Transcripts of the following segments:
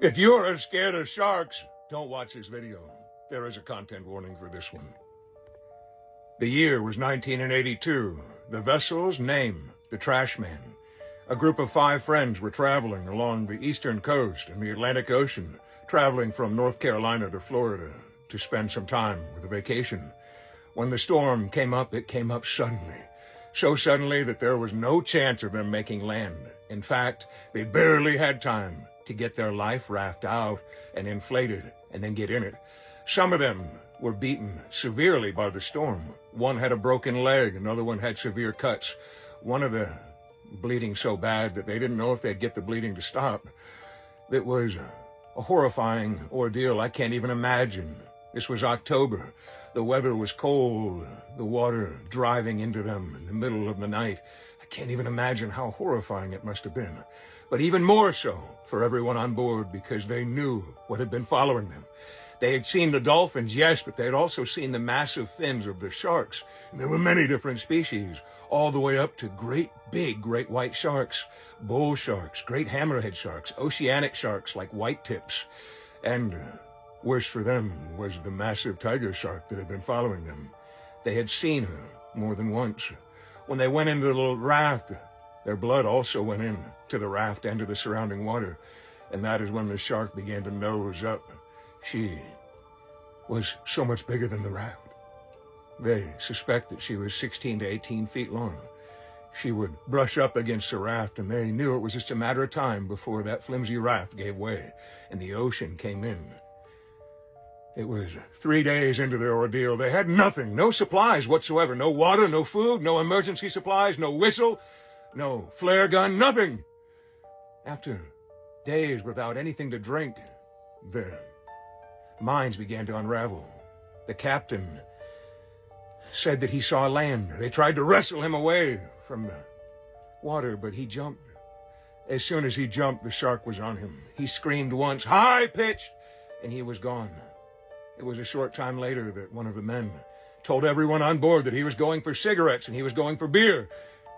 If you're scared of sharks, don't watch this video. There is a content warning for this one. The year was 1982. The vessel's name, the Trashman. A group of 5 friends were traveling along the eastern coast in the Atlantic Ocean, traveling from North Carolina to Florida to spend some time with a vacation. When the storm came up, it came up suddenly. So suddenly that there was no chance of them making land. In fact, they barely had time to get their life raft out and inflate it and then get in it. Some of them were beaten severely by the storm. One had a broken leg, another one had severe cuts. One of the bleeding so bad that they didn't know if they'd get the bleeding to stop. It was a horrifying ordeal I can't even imagine. This was October. The weather was cold, the water driving into them in the middle of the night. I can't even imagine how horrifying it must have been. But even more so for everyone on board, because they knew what had been following them. They had seen the dolphins, yes, but they had also seen the massive fins of the sharks. And there were many different species, all the way up to great big great white sharks, bull sharks, great hammerhead sharks, oceanic sharks like white tips. And worse for them was the massive tiger shark that had been following them. They had seen her more than once. When they went into the little raft, their blood also went in to the raft and to the surrounding water. And that is when the shark began to nose up. She was so much bigger than the raft. They suspect that she was 16 to 18 feet long. She would brush up against the raft, and they knew it was just a matter of time before that flimsy raft gave way and the ocean came in. It was 3 days into their ordeal. They had nothing, no supplies whatsoever, no water, no food, no emergency supplies, no whistle, no flare gun, nothing. After days without anything to drink, their minds began to unravel. The captain said that he saw land. They tried to wrestle him away from the water, but he jumped. As soon as he jumped, the shark was on him. He screamed once, high-pitched, and he was gone. It was a short time later that one of the men told everyone on board that he was going for cigarettes and he was going for beer.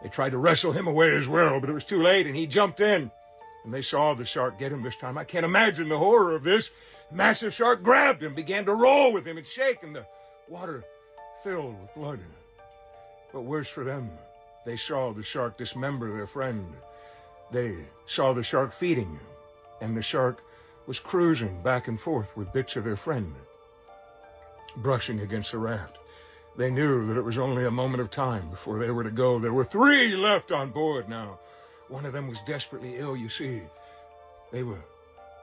They tried to wrestle him away as well, but it was too late, and he jumped in. And they saw the shark get him this time. I can't imagine the horror of this. Massive shark grabbed him, began to roll with him and shake, and the water filled with blood. But worse for them, they saw the shark dismember their friend. They saw the shark feeding, and the shark was cruising back and forth with bits of their friend, brushing against the raft. They knew that it was only a moment of time before they were to go. There were 3 left on board now. One of them was desperately ill, you see. They were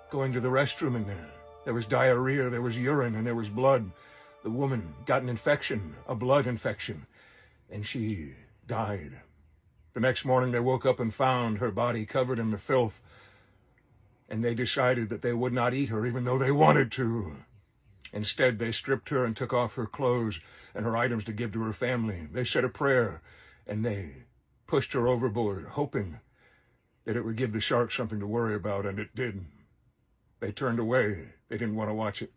going to the restroom in there. There was diarrhea, there was urine, and there was blood. The woman got an infection, a blood infection, and she died. The next morning they woke up and found her body covered in the filth, and they decided that they would not eat her even though they wanted to. Instead, they stripped her and took off her clothes and her items to give to her family. They said a prayer, and they pushed her overboard, hoping that it would give the shark something to worry about, and it did. They turned away. They didn't want to watch it.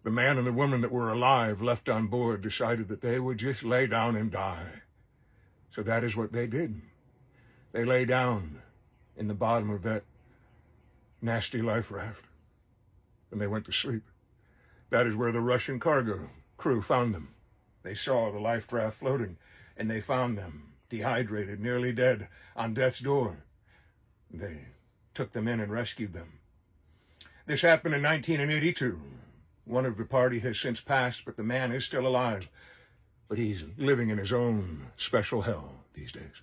The man and the woman that were alive, left on board, decided that they would just lay down and die. So that is what they did. They lay down in the bottom of that nasty life raft, and they went to sleep. That is where the Russian cargo crew found them. They saw the life raft floating, and they found them dehydrated, nearly dead, on death's door. They took them in and rescued them. This happened in 1982. One of the party has since passed, but the man is still alive. But he's living in his own special hell these days.